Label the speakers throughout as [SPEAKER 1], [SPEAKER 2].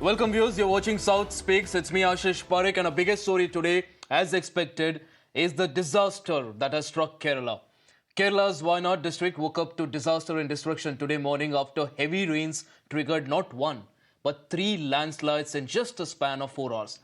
[SPEAKER 1] Welcome viewers, you're watching South Speaks. It's me Ashish Pareek, and our biggest story today, as expected, is the disaster that has struck Kerala. Kerala's Wayanad district woke up to disaster and destruction today morning after heavy rains triggered not one, but 3 landslides in just a span of 4 hours.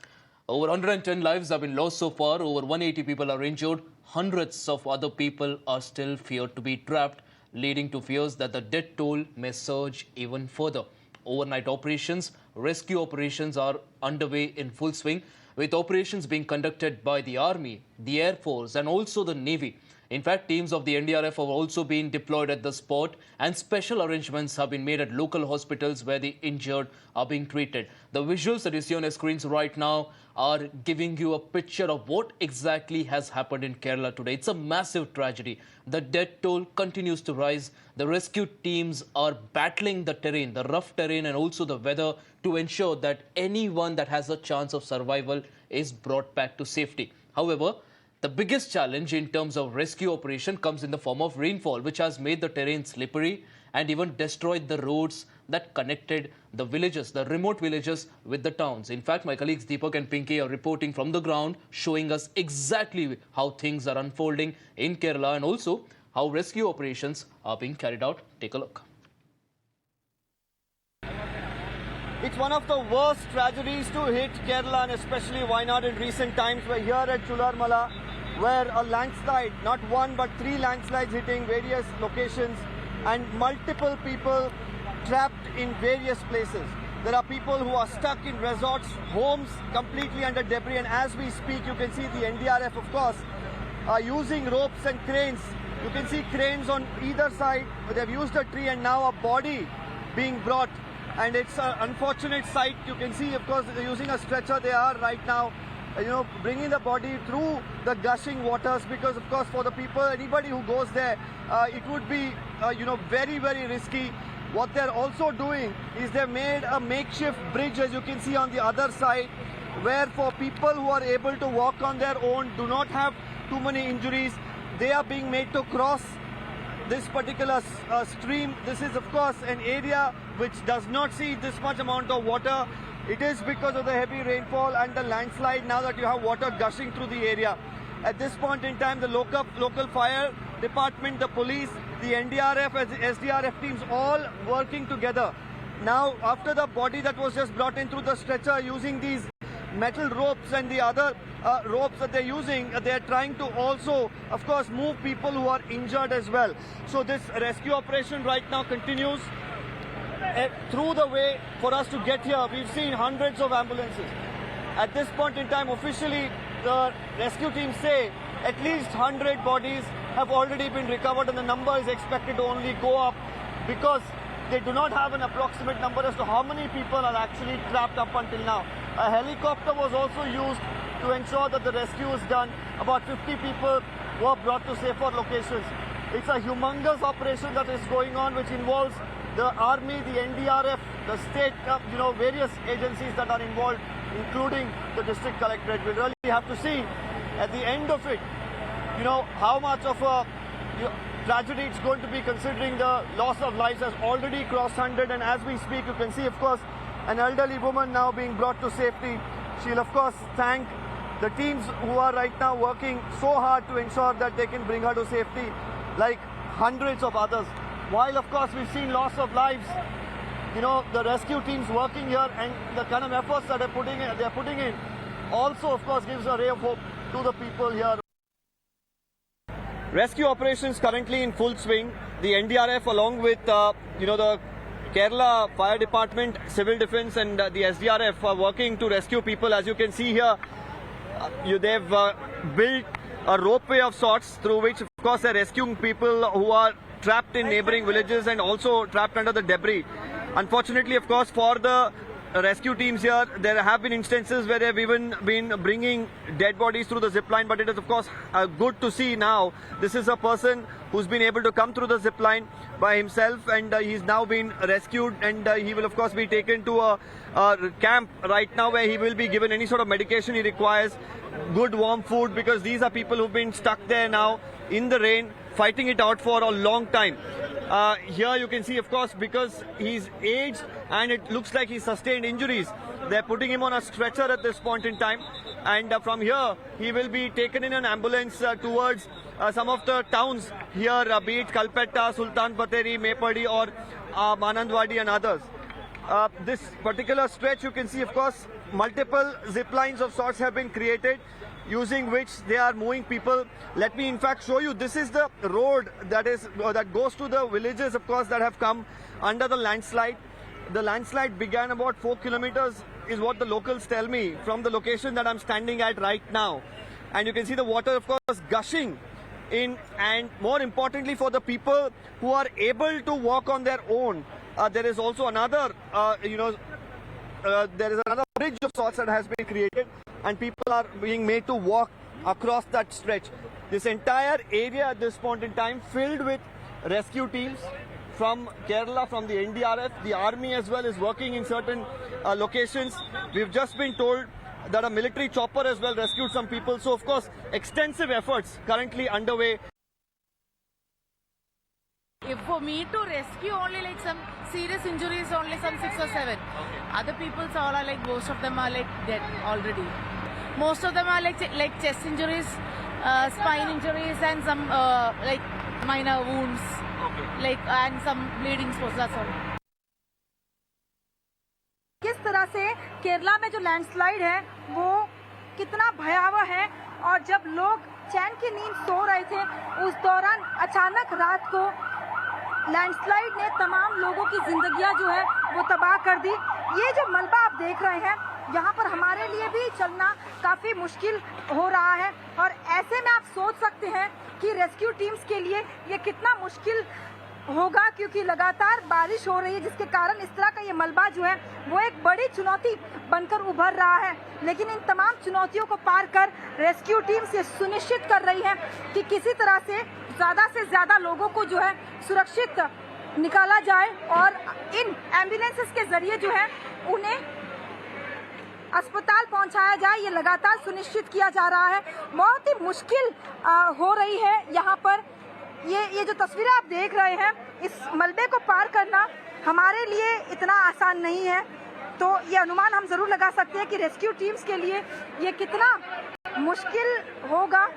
[SPEAKER 1] Over 110 lives have been lost so far, over 180 people are injured, hundreds of other people are still feared to be trapped, leading to fears that the death toll may surge even further. Overnight operations, rescue operations are underway in full swing, with operations being conducted by the Army, the Air Force and also the Navy. In fact, teams of the NDRF have also been deployed at the spot, and special arrangements have been made at local hospitals where the injured are being treated. The visuals that you see on your screens right now are giving you a picture of what exactly has happened in Kerala today. It's a massive tragedy. The death toll continues to rise. The rescue teams are battling the terrain, the rough terrain and also the weather, to ensure that anyone that has a chance of survival is brought back to safety. However, the biggest challenge in terms of rescue operation comes in the form of rainfall, which has made the terrain slippery and even destroyed the roads that connected the villages, the remote villages, with the towns. In fact, my colleagues Deepak and Pinky are reporting from the ground, showing us exactly how things are unfolding in Kerala and also how rescue operations are being carried out. Take a look.
[SPEAKER 2] It's one of the worst tragedies to hit Kerala and especially Wayanad in recent times. We're here at Chularmala, where a landslide, not one but 3 landslides hitting various locations and multiple people trapped in various places. There are people who are stuck in resorts, homes completely under debris, and as we speak you can see the NDRF of course are using ropes and cranes. You can see cranes on either side. They've used a tree and now a body being brought, and it's an unfortunate sight. You can see of course they're using a stretcher. They are right now bringing the body through the gushing waters, because of course for the people, anybody who goes there, it would be very, very risky. What they're also doing is they've made a makeshift bridge, as you can see on the other side, where for people who are able to walk on their own, do not have too many injuries, they are being made to cross this particular stream. This is of course an area which does not see this much amount of water. It is because of the heavy rainfall and the landslide now that you have water gushing through the area. At this point in time, the local fire department, the police, the NDRF and the SDRF teams all working together. Now, after the body that was just brought in through the stretcher, using these metal ropes and the other ropes that they're using, they're trying to also, of course, move people who are injured as well. So this rescue operation right now continues. Through the way for us to get here, we've seen hundreds of ambulances. At this point in time, officially, the rescue teams say at least 100 bodies have already been recovered, and the number is expected to only go up because they do not have an approximate number as to how many people are actually trapped up until now. A helicopter was also used to ensure that the rescue is done. About 50 people were brought to safer locations. It's a humongous operation that is going on, which involves the Army, the NDRF, the state, various agencies that are involved, including the district collectorate. We really have to see at the end of it, how much of a tragedy it's going to be, considering the loss of lives has already crossed 100. And as we speak, you can see, of course, an elderly woman now being brought to safety. She'll, of course, thank the teams who are right now working so hard to ensure that they can bring her to safety, like hundreds of others. While, of course, we've seen loss of lives, the rescue teams working here and the kind of efforts that they're putting in also, of course, gives a ray of hope to the people here. Rescue operations currently in full swing. The NDRF, along with, the Kerala Fire Department, Civil Defence and the SDRF are working to rescue people. As you can see here, they've built a ropeway of sorts through which, of course, they're rescuing people who are trapped in neighbouring villages and also trapped under the debris. Unfortunately, of course, for the rescue teams here, there have been instances where they've even been bringing dead bodies through the zip line, but it is of course good to see now. This is a person who's been able to come through the zip line by himself, and he's now been rescued, and he will of course be taken to a camp right now where he will be given any sort of medication he requires, good warm food, because these are people who've been stuck there now in the rain, fighting it out for a long time. Here you can see, of course, because he's aged and it looks like he's sustained injuries, they're putting him on a stretcher at this point in time. And from here, he will be taken in an ambulance towards some of the towns here, be it Kalpetta, Sultan Bateri, Mepadi or Manandwadi and others. This particular stretch, you can see, of course, multiple zip lines of sorts have been created, using which they are moving people. Let me in fact show you, this is the road that goes to the villages, of course, that have come under the landslide. The landslide began about 4 kilometers, is what the locals tell me, from the location that I'm standing at right now. And you can see the water, of course, gushing in, and more importantly for the people who are able to walk on their own, there is also another, there is another bridge of sorts that has been created, and people are being made to walk across that stretch. This entire area at this point in time filled with rescue teams from Kerala, from the NDRF, the army as well is working in certain locations. We've just been told that a military chopper as well rescued some people. So of course, extensive efforts currently underway.
[SPEAKER 3] If for me to rescue only like some serious injuries, only some 6 or 7. Other people's all are like, most of them are like dead already. Most of them are like chest injuries, spine injuries and some like minor wounds, like and some bleeding spots, that's all.
[SPEAKER 4] किस तरह से केरला में जो landslide है वो कितना भयावह है, और जब लोग चैन की नींद सो रहे थे उस दौरान अचानक रात को लैंडस्लाइड ने तमाम लोगों की जिंदगियां जो है वो तबाह कर दी। ये जो मलबा आप देख रहे हैं, यहाँ पर हमारे लिए भी चलना काफी मुश्किल हो रहा है, और ऐसे में आप सोच सकते हैं कि रेस्क्यू टीम्स के लिए ये कितना मुश्किल होगा, क्योंकि लगातार बारिश हो रही है जिसके कारण इस तरह का ये मलबा जो है वो एक बड़ी चुनौती बनकर उभर रहा है। लेकिन इन तमाम चुनौतियों को पार कर रेस्क्यू टीम्स ये सुनिश्चित कर रही हैं कि किसी तरह से ज़्यादा लोगों को जो है सुरक्षित निकाला जाए, और इन एम्बुलेंसेस के जरिए जो है उन्हें अस्पताल पहुंचाया जाए, ये लगातार सुनिश्चित किया जा रहा है। बहुत ही मुश्किल हो रही है यहाँ पर। ये जो तस्वीरें आप देख रहे हैं, इस मलबे को पार करना हमारे लिए इतना आसान नहीं है, तो ये अनुमान हम ज़रूर लगा सकते हैं कि रेस्क्यू टीम्स के लिए ये कितना मुश्किल होगा।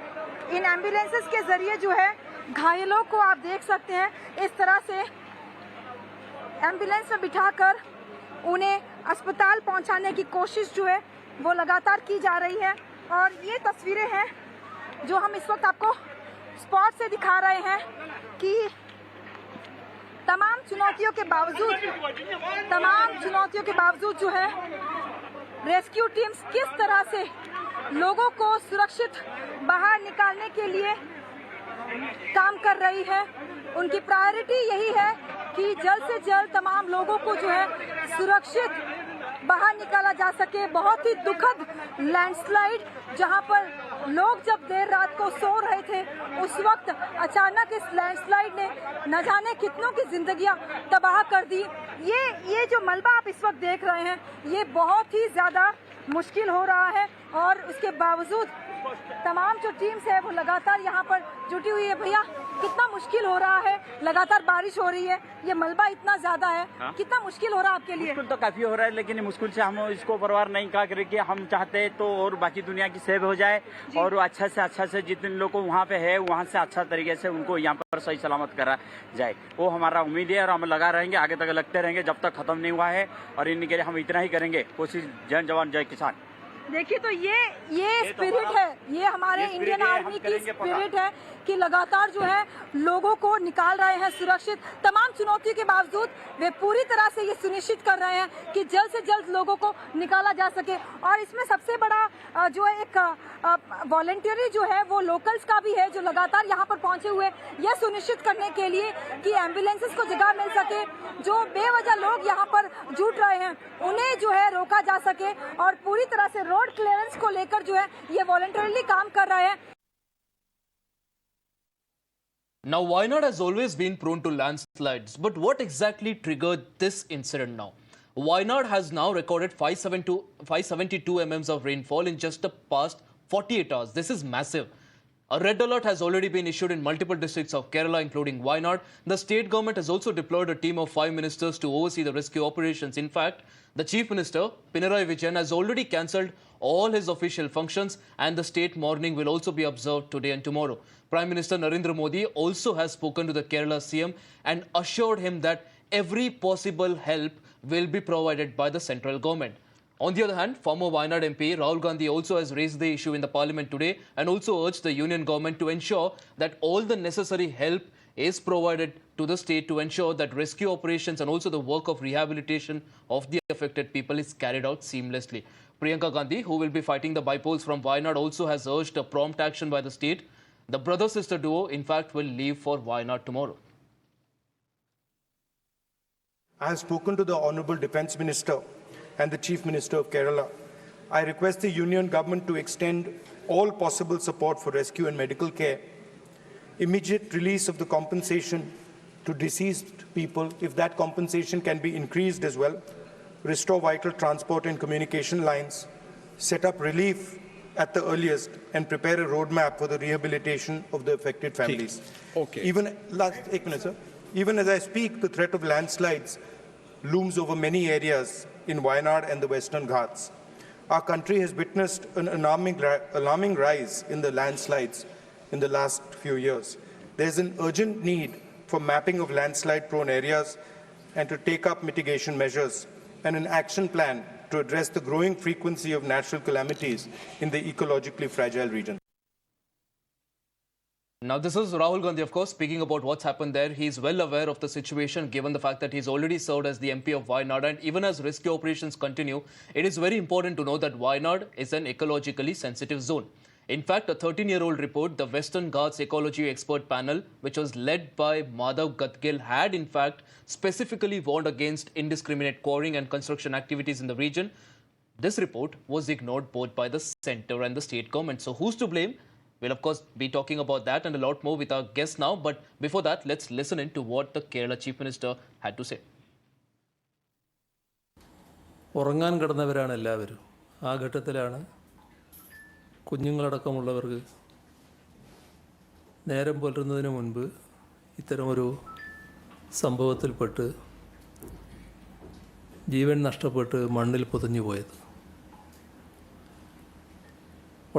[SPEAKER 4] इन एम्बुलेंसेस के ज़रिए जो है घायलों को आप देख सकते हैं, इस तरह से एम्बुलेंस में बिठाकर उन्हें अस्पताल पहुंचाने की कोशिश जो है वो लगातार की जा रही है। और ये तस्वीरें हैं जो हम इस वक्त आपको स्पॉट से दिखा रहे हैं कि तमाम चुनौतियों के बावजूद जो है रेस्क्यू टीम्स किस तरह से लोगों को सुरक्षित बाहर निकालने के लिए काम कर रही है। उनकी प्रायोरिटी यही है कि जल्द से जल्द तमाम लोगों को जो है सुरक्षित बाहर निकाला जा सके। बहुत ही दुखद लैंडस्लाइड, जहां पर लोग जब देर रात को सो रहे थे उस वक्त अचानक इस लैंडस्लाइड ने न जाने कितनों की जिंदगियां तबाह कर दी। ये जो मलबा आप इस वक्त देख रहे हैं ये बहुत ही ज्यादा मुश्किल हो रहा है, और उसके बावजूद तमाम जो टीम्स है वो लगातार यहाँ पर जुटी हुई है। भैया, कितना मुश्किल हो रहा है, लगातार बारिश हो रही है, ये मलबा इतना ज्यादा है, कितना मुश्किल हो रहा है आपके लिए?
[SPEAKER 5] मुश्किल तो काफी हो रहा है, लेकिन मुश्किल से हम इसको परवार नहीं कहा करें। हम चाहते हैं तो और बाकी दुनिया की सेव हो जाए, और अच्छा से जितने लोग को वहाँ पे है वहाँ से अच्छा तरीके से उनको यहाँ पर सही सलामत करा जाए, वो हमारा उम्मीद है। और हम लगा रहेंगे, आगे तक लगते रहेंगे जब तक खत्म नहीं हुआ है, और इनके लिए हम इतना ही करेंगे कोशिश। जय जवान जय किसान।
[SPEAKER 4] देखिए, तो ये स्पिरिट है, ये हमारे इंडियन आर्मी की स्पिरिट है कि लगातार जो है लोगों को निकाल रहे हैं सुरक्षित। तमाम चुनौतियों के बावजूद वे पूरी तरह से ये सुनिश्चित कर रहे हैं कि जल्द से जल्द लोगों को निकाला जा सके। और इसमें सबसे बड़ा जो है एक वॉलंटियरी जो है वो लोकल्स का भी है, जो लगातार यहाँ पर पहुंचे हुए यह सुनिश्चित करने के लिए कि एम्बुलेंसेस को जगह मिल सके। जो बेवजह लोग यहाँ पर जुट रहे हैं उन्हें जो है रोका जा सके, और पूरी तरह से रोड क्लियरेंस को लेकर जो है ये वॉलंटरली काम कर रहे हैं।
[SPEAKER 1] Now, Wayanad has always been prone to landslides, but what exactly triggered this incident now? Wayanad has now recorded 572 mm of rainfall in just the past 48 hours. This is massive. A red alert has already been issued in multiple districts of Kerala, including Wayanad. The state government has also deployed a team of 5 ministers to oversee the rescue operations. In fact, the Chief Minister, Pinarayi Vijayan, has already cancelled all his official functions, and the state mourning will also be observed today and tomorrow. Prime Minister Narendra Modi also has spoken to the Kerala CM and assured him that every possible help will be provided by the central government. On the other hand, former Wayanad MP Rahul Gandhi also has raised the issue in the parliament today and also urged the union government to ensure that all the necessary help is provided to the state to ensure that rescue operations and also the work of rehabilitation of the affected people is carried out seamlessly. Priyanka Gandhi, who will be fighting the bipoles from Wayanad, also has urged a prompt action by the state. The brother-sister duo, in fact, will leave for Wayanad tomorrow.
[SPEAKER 6] I have spoken to the Honourable Defence Minister and the Chief Minister of Kerala. I request the Union Government to extend all possible support for rescue and medical care, immediate release of the compensation to deceased people, if that compensation can be increased as well, restore vital transport and communication lines, set up relief at the earliest, and prepare a roadmap for the rehabilitation of the affected families.
[SPEAKER 7] Okay.
[SPEAKER 6] Even as I speak, the threat of landslides looms over many areas in Wayanad and the Western Ghats. Our country has witnessed an alarming rise in the landslides in the last few years. There's an urgent need for mapping of landslide-prone areas and to take up mitigation measures and an action plan to address the growing frequency of natural calamities in the ecologically fragile region.
[SPEAKER 1] Now, this is Rahul Gandhi, of course, speaking about what's happened there. He's well aware of the situation, given the fact that he's already served as the MP of Wayanad. And even as rescue operations continue, it is very important to know that Wayanad is an ecologically sensitive zone. In fact, a 13-year-old report, the Western Ghats Ecology Expert Panel, which was led by Madhav Gadgil, had in fact specifically warned against indiscriminate quarrying and construction activities in the region. This report was ignored both by the centre and the state government. So who's to blame? We'll, of course, be talking about that and a lot more with our guests now. But before that, let's listen in to what the Kerala Chief Minister had to say.
[SPEAKER 8] ഉറങ്ങാൻ കിടന്നവരാണ് എല്ലാവരും. ആ ഘട്ടത്തിലാണ് കുഞ്ഞുങ്ങളടക്കമുള്ളവർക്ക് നേരം പുലരുന്നതിന് മുൻപ് ഇത്തരമൊരു സംഭവത്തിൽപ്പെട്ട് ജീവൻ നഷ്ടപ്പെട്ട് മണ്ണിൽ പുതഞ്ഞു പോയത്.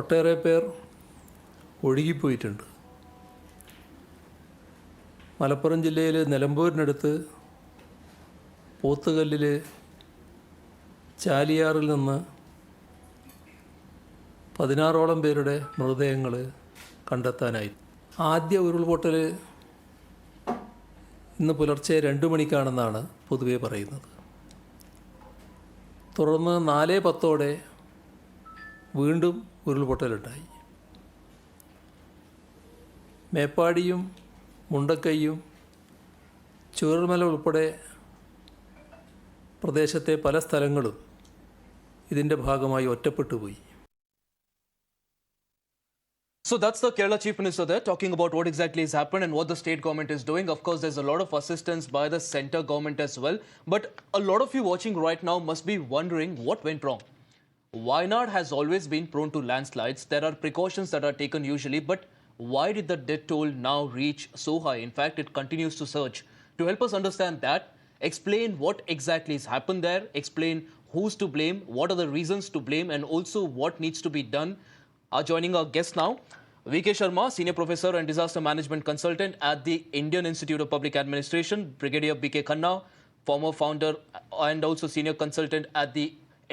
[SPEAKER 8] ഒട്ടേറെ പേർ ഒഴുകിപ്പോയിട്ടുണ്ട്. മലപ്പുറം ജില്ലയിൽ നിലമ്പൂരിനടുത്ത് പോത്തുകല്ലിൽ ചാലിയാറിൽ നിന്ന് 16ഓളം പേരുടെ മൃതദേഹങ്ങൾ കണ്ടെത്താനായി. ആദ്യ ഉരുൾപൊട്ടൽ ഇന്ന് പുലർച്ചെ 2 മണിക്കാണെന്നാണ് പൊതുവെ പറയുന്നത്. തുടർന്ന് 4:10 വീണ്ടും ഉരുൾപൊട്ടലുണ്ടായി. മേപ്പാടിയും മുണ്ടക്കൈയും ചൂരൽമല ഉൾപ്പെടെ പ്രദേശത്തെ പല സ്ഥലങ്ങളും ഇതിൻ്റെ ഭാഗമായി ഒറ്റപ്പെട്ടുപോയി.
[SPEAKER 1] So that's the Kerala Chief Minister there talking about what exactly has happened and what the state government is doing. Of course, there's a lot of assistance by the centre government as well. But a lot of you watching right now must be wondering what went wrong. Wayanad has always been prone to landslides. There are precautions that are taken usually, but why did the death toll now reach so high? In fact, it continues to surge. To help us understand that, explain what exactly has happened there, explain who's to blame, what are the reasons to blame, and also what needs to be done, are joining our guests now. V.K. Sharma, Senior Professor and Disaster Management Consultant at the Indian Institute of Public Administration. Brigadier B.K. Khanna, former founder and also Senior Consultant at the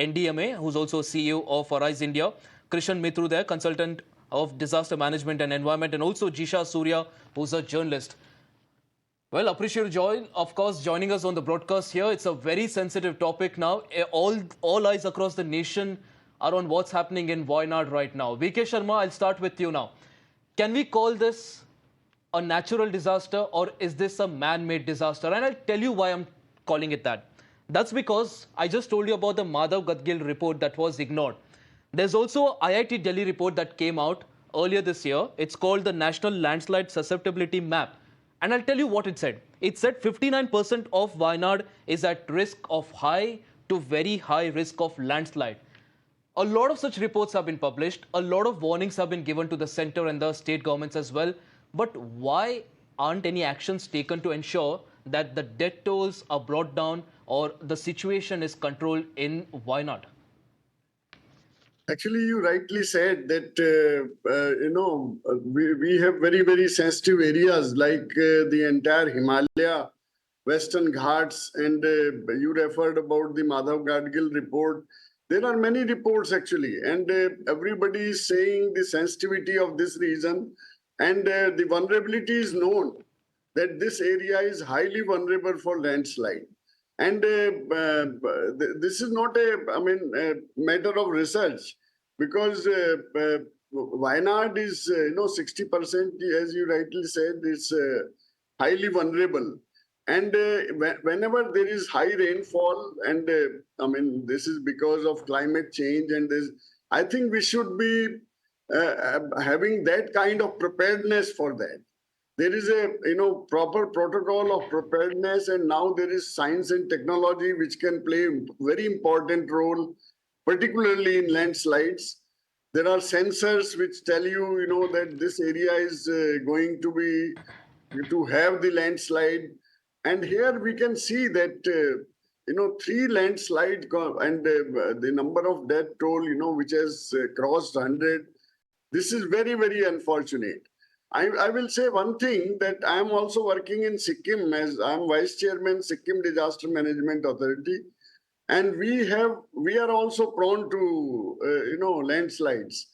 [SPEAKER 1] NDMA, who's also CEO of Arise India. Krishan Mitru there, Consultant of Disaster Management and Environment, and also Jisha Surya, who's a journalist. Well, appreciate joining us on the broadcast here. It's a very sensitive topic now. All eyes across the nation are on what's happening in Wayanad right now. V.K. Sharma, I'll start with you now. Can we call this a natural disaster or is this a man-made disaster? And I'll tell you why I'm calling it that. That's because I just told you about the Madhav Gadgil report that was ignored. There's also an IIT Delhi report that came out earlier this year. It's called the National Landslide Susceptibility Map. And I'll tell you what it said. It said 59% of Wayanad is at risk of high to very high risk of landslide. A lot of such reports have been published. A lot of warnings have been given to the center and the state governments as well. But why aren't any actions taken to ensure that the death tolls are brought down or the situation is controlled in Wayanad?
[SPEAKER 7] Actually, you rightly said that, we have very, very sensitive areas like the entire Himalaya, Western Ghats, and you referred about the Madhav Gadgil report. There are many reports actually, and everybody is saying the sensitivity of this region, and the vulnerability is known that this area is highly vulnerable for landslide. And this is not a matter of research, because Wayanad is 60%, as you rightly said, is highly vulnerable. And whenever there is high rainfall, and this is because of climate change, and this, I think we should be having that kind of preparedness for that. There is a proper protocol of preparedness, and now there is science and technology which can play a very important role, particularly in landslides. There are sensors which tell you, that this area is going to have the landslide. And here we can see that 3 landslides and the number of death toll, which has crossed 100. This is very, very unfortunate. I will say one thing, that I am also working in Sikkim, as I am Vice Chairman, Sikkim Disaster Management Authority. And we are also prone to, landslides.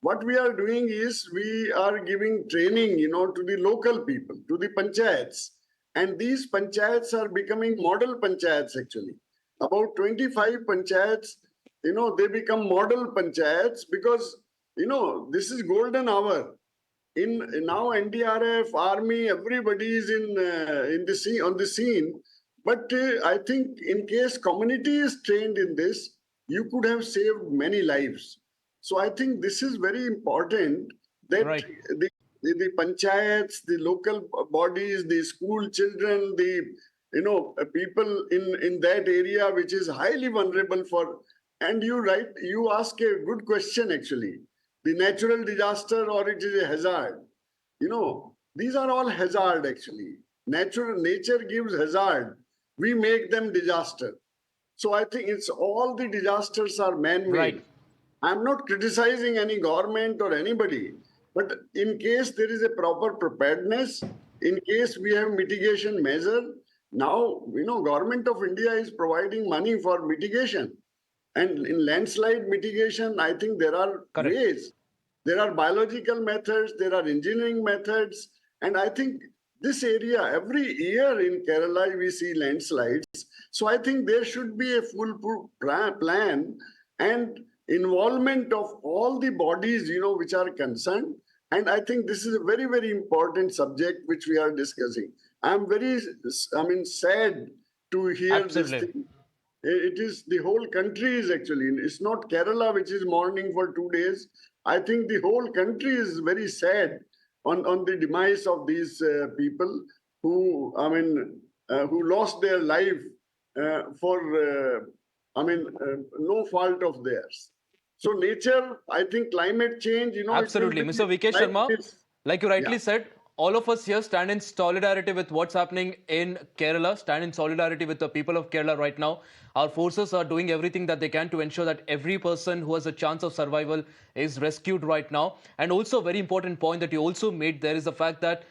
[SPEAKER 7] What we are doing is we are giving training, to the local people, to the panchayats. And these panchayats are becoming model panchayats actually. About 25 panchayats, they become model panchayats because, this is golden hour. Now NDRF, army, everybody is on the scene. But I think in case community is trained in this, you could have saved many lives. So I think this is very important that
[SPEAKER 1] Right.
[SPEAKER 7] the panchayats, the local bodies, the school children, the people in that area which is highly vulnerable for. And you ask a good question actually. The natural disaster, or it is a hazard. These are all hazard actually. Nature gives hazard. We make them disaster. So I think it's all the disasters are man-made.
[SPEAKER 1] Right.
[SPEAKER 7] I'm not criticizing any government or anybody, but in case there is a proper preparedness, in case we have mitigation measure, now, Government of India is providing money for mitigation. And in landslide mitigation, I think there are
[SPEAKER 1] Correct.
[SPEAKER 7] ways. There are biological methods, there are engineering methods. And I think this area, every year in Kerala, we see landslides. So I think there should be a full plan and involvement of all the bodies, which are concerned. And I think this is a very, very important subject which we are discussing. I'm very, sad to hear
[SPEAKER 1] Absolutely.
[SPEAKER 7] this thing. It is the whole country is actually, it's not Kerala which is mourning for 2 days. I think the whole country is very sad on the demise of these people who lost their life for, no fault of theirs. So nature, I think climate change,
[SPEAKER 1] Absolutely. Mr. VK Sharma, like you rightly said, all of us here stand in solidarity with what's happening in Kerala, stand in solidarity with the people of Kerala right now. Our forces are doing everything that they can to ensure that every person who has a chance of survival is rescued right now. And also a very important point that you also made there is the fact that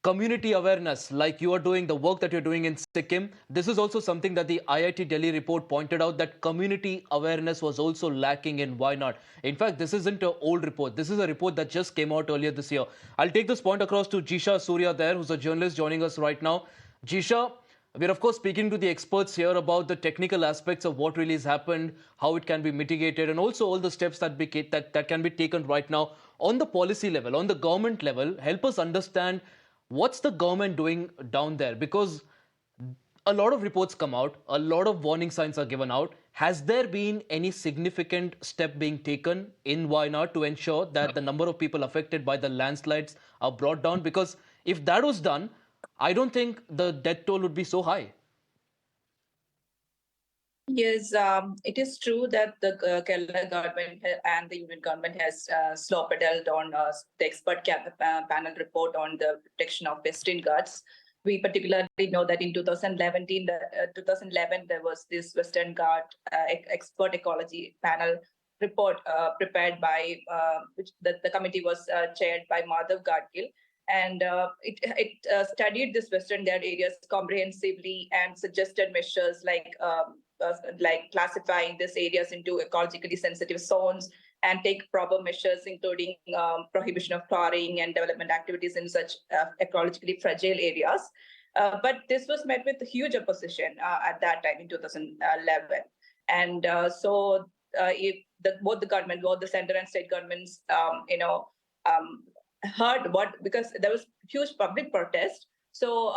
[SPEAKER 1] community awareness, like you are doing, the work that you're doing in Sikkim, this is also something that the IIT Delhi report pointed out, that community awareness was also lacking in Wayanad. In fact, this isn't an old report. This is a report that just came out earlier this year. I'll take this point across to Jisha Surya there, who's a journalist joining us right now. Jisha, we're of course speaking to the experts here about the technical aspects of what really has happened, how it can be mitigated, and also all the steps that can be taken right now on the policy level, on the government level. Help us understand what's the government doing down there, because a lot of reports come out, a lot of warning signs are given out. Has there been any significant step being taken in Wayanad to ensure that the number of people affected by the landslides are brought down? Because if that was done, I don't think the death toll would be so high.
[SPEAKER 9] Yes, it is true that the Kerala government and the union government has slow pedaled on the expert panel report on the protection of Western Ghats. We particularly know that in 2011, there was this Western Ghat expert ecology panel report prepared by which the committee was chaired by Madhav Gadgil. And it studied this Western Ghat areas comprehensively and suggested measures like classifying these areas into ecologically sensitive zones and take proper measures, including prohibition of quarrying and development activities in such ecologically fragile areas. But this was met with huge opposition at that time in 2011. And if both the center and state governments, heard because there was huge public protest. So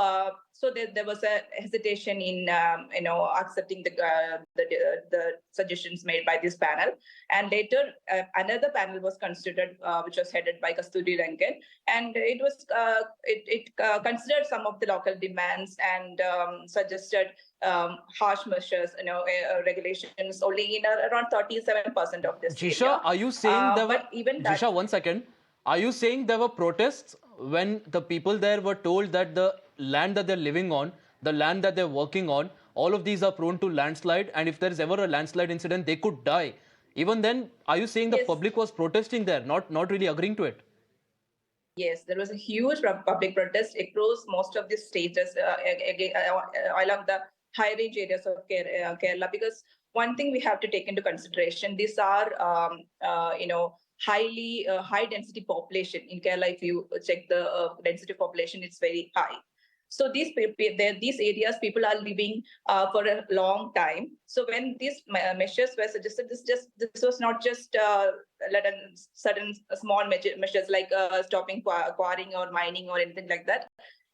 [SPEAKER 9] there was a hesitation in accepting the suggestions made by this panel, and later another panel was considered, which was headed by Kasturi Rangan, and it considered some of the local demands and suggested harsh measures, regulations only in around 37% of this
[SPEAKER 1] Jisha,
[SPEAKER 9] area.
[SPEAKER 1] are you saying there were...
[SPEAKER 9] But even that,
[SPEAKER 1] Jisha, 1 second. Are you saying there were protests when the people there were told that the land that they're living on, the land that they're working on, all of these are prone to landslide, and if there is ever a landslide incident, they could die? Even then, are you saying the
[SPEAKER 9] Yes.
[SPEAKER 1] public was protesting there, not really agreeing to it?
[SPEAKER 9] Yes, there was a huge public protest across most of the states along the high range areas of Kerala, because one thing we have to take into consideration, these are high density population in Kerala. If you check the density of population, it's very high. So these areas, people are living for a long time. So when these measures were suggested, this was not just certain small measures like stopping quarrying or mining or anything like that.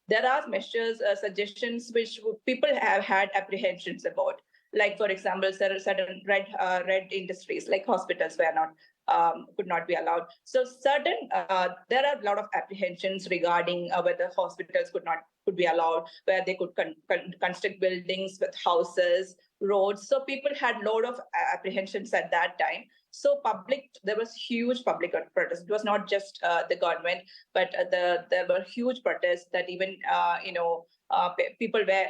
[SPEAKER 9] There are measures, suggestions which people have had apprehensions about. Like, for example, certain red industries like hospitals could not be allowed. So there are a lot of apprehensions regarding whether hospitals could be allowed, where they could construct buildings with houses, roads. So people had a lot of apprehensions at that time. So there was huge public protest. It was not just the government, but there were huge protests that even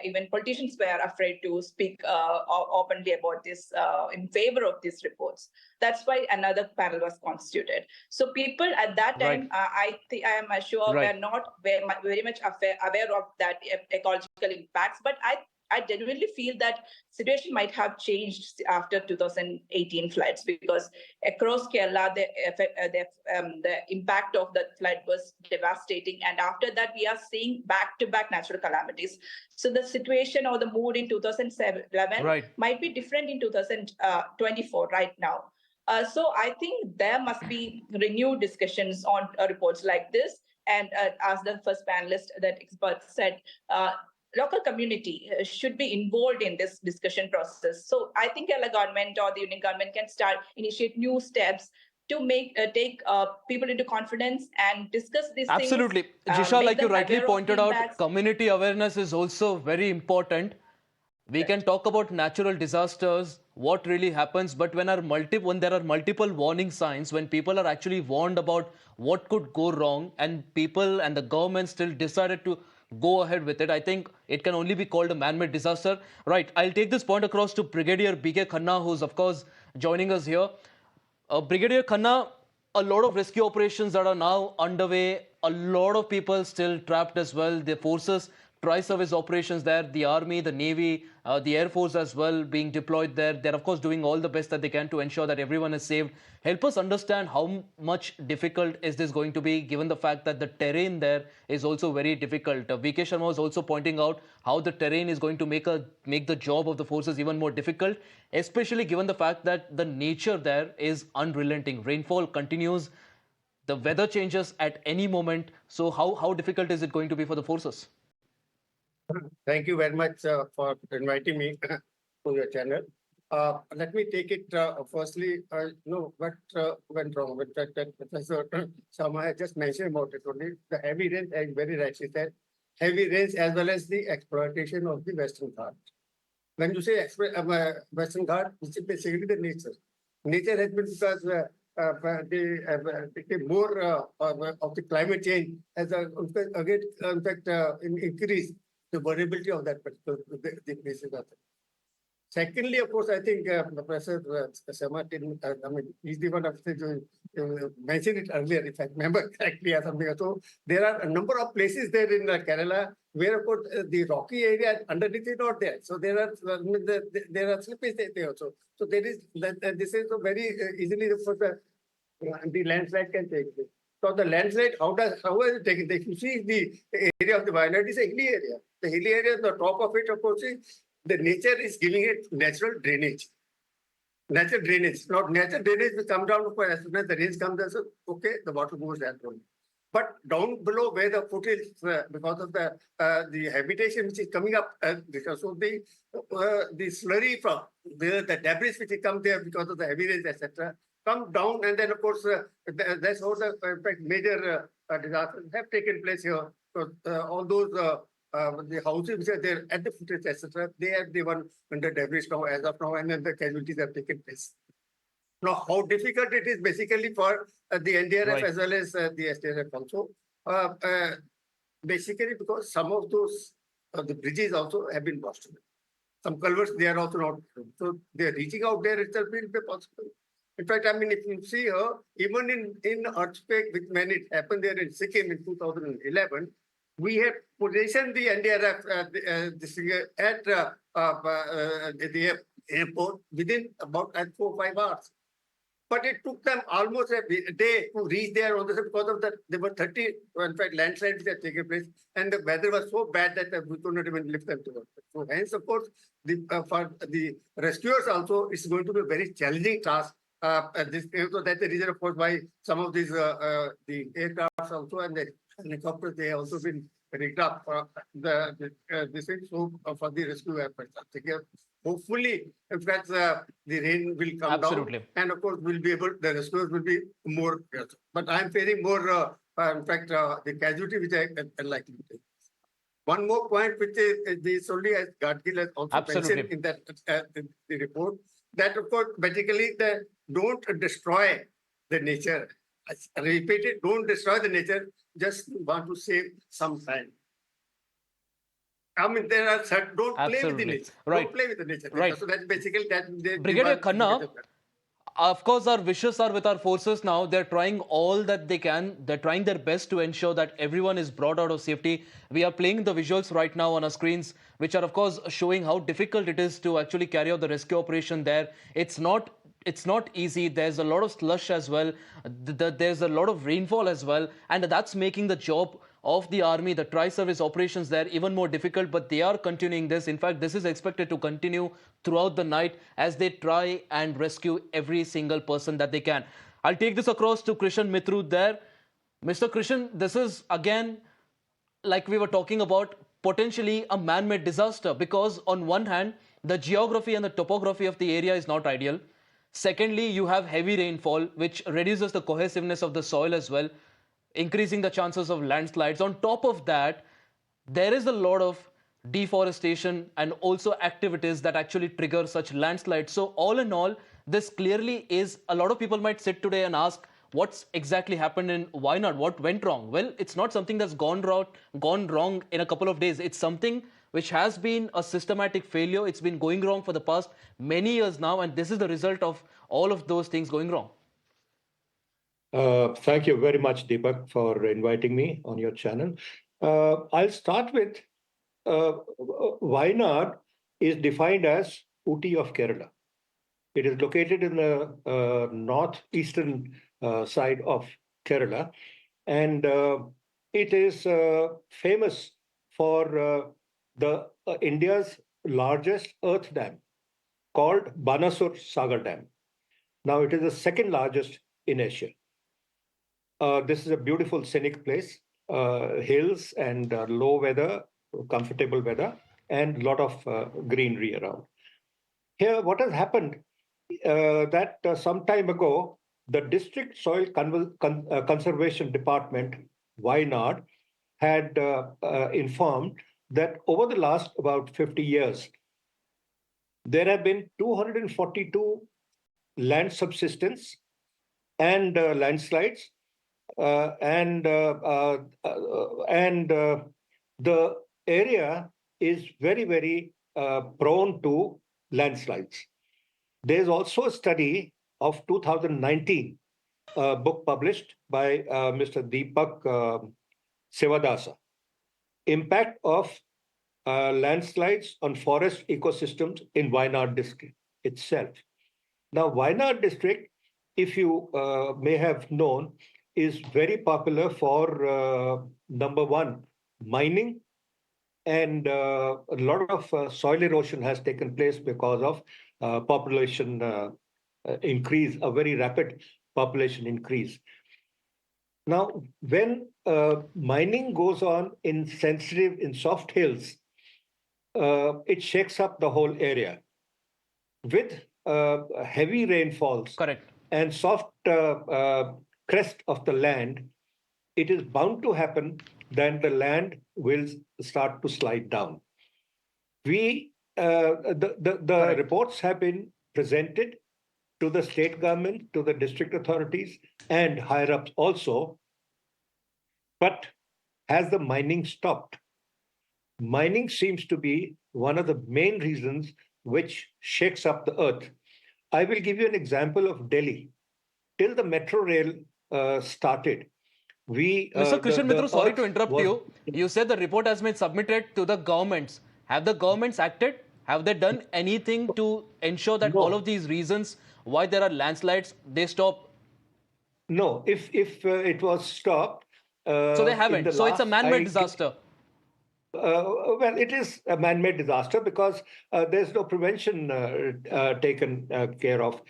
[SPEAKER 9] even politicians were afraid to speak openly about this in favor of these reports. That's why another panel was constituted. So people at that time,
[SPEAKER 1] Right.
[SPEAKER 9] I am sure,
[SPEAKER 1] Right.
[SPEAKER 9] were not very much aware of that ecological impacts. But I genuinely feel that situation might have changed after 2018 floods, because across Kerala, the impact of the flood was devastating. And after that, we are seeing back-to-back natural calamities. So the situation or the mood in 2011
[SPEAKER 1] Right.
[SPEAKER 9] might be different in 2024 right now. So I think there must be renewed discussions on reports like this. And as the first panelist, that expert said, local community should be involved in this discussion process. So I think Kerala government or the union government can initiate new steps to take people into confidence and discuss these
[SPEAKER 1] Absolutely.
[SPEAKER 9] things.
[SPEAKER 1] Jisha,
[SPEAKER 9] Make
[SPEAKER 1] like you
[SPEAKER 9] them
[SPEAKER 1] rightly
[SPEAKER 9] aware of
[SPEAKER 1] pointed
[SPEAKER 9] the
[SPEAKER 1] out,
[SPEAKER 9] impacts.
[SPEAKER 1] community awareness is also very important. We can talk about natural disasters, what really happens, but when there are multiple warning signs, when people are actually warned about what could go wrong, and people and the government still decided to go ahead with it, I think it can only be called a man-made disaster. Right, I'll take this point across to Brigadier B.K. Khanna, who's of course joining us here. Brigadier Khanna, a lot of rescue operations that are now underway, a lot of people still trapped as well. The forces, tri-service operations there, the Army, the Navy, the Air Force as well being deployed there. They're of course doing all the best that they can to ensure that everyone is saved. Help us understand how much difficult is this going to be, given the fact that the terrain there is also very difficult. VK Sharma was also pointing out how the terrain is going to make the job of the forces even more difficult, especially given the fact that the nature there is unrelenting. Rainfall continues, the weather changes at any moment. So how difficult is it going to be for the forces?
[SPEAKER 10] Thank you very much for inviting me to your channel. Let me take it firstly, what went wrong with that Professor Sharma had just mentioned about it only. The heavy rains, as very rightly said, heavy rains as well as the exploitation of the Western Ghats, when you say Western Ghat, it's basically the nature. Nature has been because the more of the climate change has again, in fact, increased the vulnerability of that particular the places. Secondly, of course, I think Professor Sharma didn't, I mean, he's the one who mentioned it earlier, if I remember correctly or something. So there are a number of places there in Kerala where, of course, the rocky area underneath is not there. So there are there are slippages there also. So there is, this is a very easily, of course, the landslide can take place. So the landslide, how is it taken? If you see the area of the wayanad is a hilly area. The hilly area, the top of it, of course, the nature is giving it natural drainage. Natural drainage. Now, natural drainage will come down as soon as the rain comes. Okay, the water goes that way. But down below where the foot is, because of the habitation which is coming up, because of the slurry from the debris which come there because of the heavy rains, etc., come down, and then of course that's how the in fact major disasters have taken place here. So all those the houses which are there at the footage, etc., they have the one under debris now as of now, and then the casualties have taken place. Now, how difficult it is basically for the NDRF as well as the SDRF also, basically because some of those the bridges also have been lost. Some culverts they are also not, so they are reaching out there itself will be possible. In fact, I mean, if you see here, even in earthquake, when it happened there in Sikkim in 2011. We have positioned the NDRF at the airport within about 4 or 5 hours. But it took them almost a day to reach there on because of that. There were 30, in fact, landslides that taken place, and the weather was so bad that we could not even lift them to work. So hence, of course, for the rescuers also, it's going to be a very challenging task. So that's the reason, of course, why some of these the aircrafts also and the helicopters they have also been rigged up for this thing. So for the rescue efforts, hopefully, in fact, the rain will come down, and of course, we'll be able. The rescuers will be more. But I'm fearing more. In fact, the casualty which I likely to take. One more point, which is the solely as Gadgil has also mentioned in that the report, that of course, basically, don't destroy the nature. I repeat it, don't destroy the nature, just want to save some time. I mean, there are don't play with the nature.
[SPEAKER 1] Right.
[SPEAKER 10] Don't play with the nature.
[SPEAKER 1] Right.
[SPEAKER 10] So that's basically that.
[SPEAKER 1] Brigadier Khanna, of course, our wishes are with our forces now. They're trying all that they can. They're trying their best to ensure that everyone is brought out of safety. We are playing the visuals right now on our screens, which are, of course, showing how difficult it is to actually carry out the rescue operation there. It's not easy. There's a lot of slush as well. There's a lot of rainfall as well. And that's making the job of the army, the tri-service operations there, even more difficult. But they are continuing this. In fact, this is expected to continue throughout the night as they try and rescue every single person that they can. I'll take this across to Krishan Mitru there. Mr. Krishan, this is again, like we were talking about, potentially a man-made disaster, because on one hand, the geography and the topography of the area is not ideal. Secondly, you have heavy rainfall, which reduces the cohesiveness of the soil as well, increasing the chances of landslides. On top of that, there is a lot of deforestation and also activities that actually trigger such landslides. So all in all, this clearly is, a lot of people might sit today and ask, what's exactly happened in Wayanad? What went wrong? Well, it's not something that's gone wrong in a couple of days. It's something which has been a systematic failure. It's been going wrong for the past many years now, and this is the result of all of those things going wrong.
[SPEAKER 8] Thank you very much, Deepak, for inviting me on your channel. I'll start with Wayanad is defined as Ooty of Kerala. It is located in the northeastern side of Kerala, and it is famous for the India's largest earth dam called Banasur Sagar Dam. Now, it is the second largest in Asia. This is a beautiful scenic place, hills and low weather, comfortable weather, and a lot of greenery around. Here, what has happened that some time ago, the District Soil Conservation Department, Wayanad, had informed that over the last about 50 years, there have been 242 land subsidence and landslides, and the area is very, very prone to landslides. There's also a study of 2019, a book published by Mr. Deepak Sevadasa, Impact of Landslides on Forest Ecosystems in Wayanad district itself. Now, Wayanad district, if you may have known, is very popular for number one, mining, and a lot of soil erosion has taken place because of population increase, a very rapid population increase. Now, when mining goes on in soft hills, it shakes up the whole area. With heavy rainfalls,
[SPEAKER 1] Correct,
[SPEAKER 8] and soft crest of the land, it is bound to happen that the land will start to slide down. The reports have been presented to the state government, to the district authorities, and higher ups also. But has the mining stopped? Mining seems to be one of the main reasons which shakes up the earth. I will give you an example of Delhi. Till the metro rail started,
[SPEAKER 1] Mr. Krishan Mitru, sorry to interrupt you. You said the report has been submitted to the governments. Have the governments acted? Have they done anything to ensure that all of these reasons why there are landslides, they stop?
[SPEAKER 8] No, if it was stopped.
[SPEAKER 1] So they haven't. So it's a man-made disaster.
[SPEAKER 8] Well, it is a man-made disaster because there's no prevention taken care of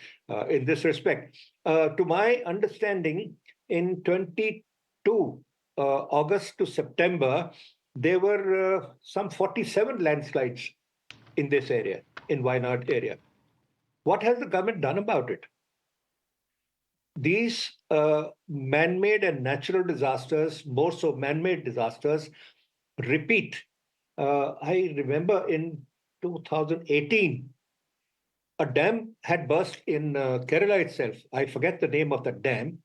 [SPEAKER 8] in this respect. To my understanding, in 22 August to September, there were some 47 landslides in this area, in Wayanad area. What has the government done about it? These man-made and natural disasters, more so man-made disasters, repeat. I remember in 2018, a dam had burst in Kerala itself. I forget the name of the dam.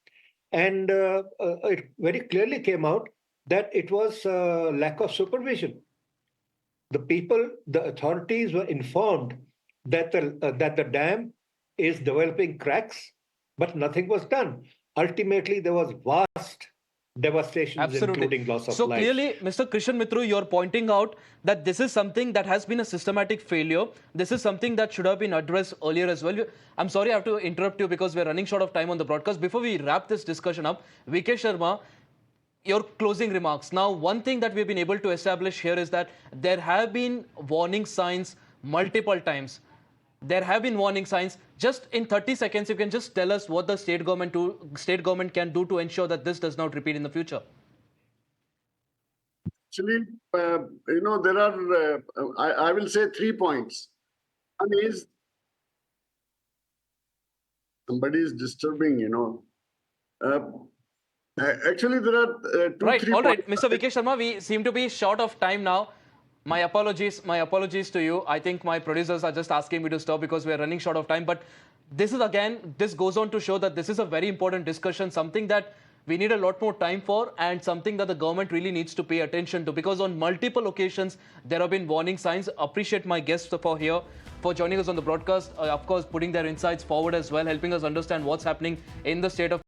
[SPEAKER 8] And it very clearly came out that it was lack of supervision. The authorities were informed that the dam is developing cracks, but nothing was done. Ultimately, there was vast devastations, including loss of life.
[SPEAKER 1] So clearly, Mr. Krishan Mitru, you're pointing out that this is something that has been a systematic failure. This is something that should have been addressed earlier as well. I'm sorry I have to interrupt you because we're running short of time on the broadcast. Before we wrap this discussion up, VK Sharma, your closing remarks. Now, one thing that we've been able to establish here is that there have been warning signs multiple times. There have been warning signs. Just in 30 seconds, you can just tell us what the state government can do to ensure that this does not repeat in the future.
[SPEAKER 7] Actually, there are, I will say 3 points. One is, somebody is disturbing, actually, there are three
[SPEAKER 1] all right,
[SPEAKER 7] points.
[SPEAKER 1] Mr. VK Sharma, we seem to be short of time now. My apologies to you. I think my producers are just asking me to stop because we are running short of time. But this is again, this goes on to show that this is a very important discussion, something that we need a lot more time for and something that the government really needs to pay attention to, because on multiple occasions, there have been warning signs. Appreciate my guests for joining us on the broadcast, of course, putting their insights forward as well, helping us understand what's happening in the state of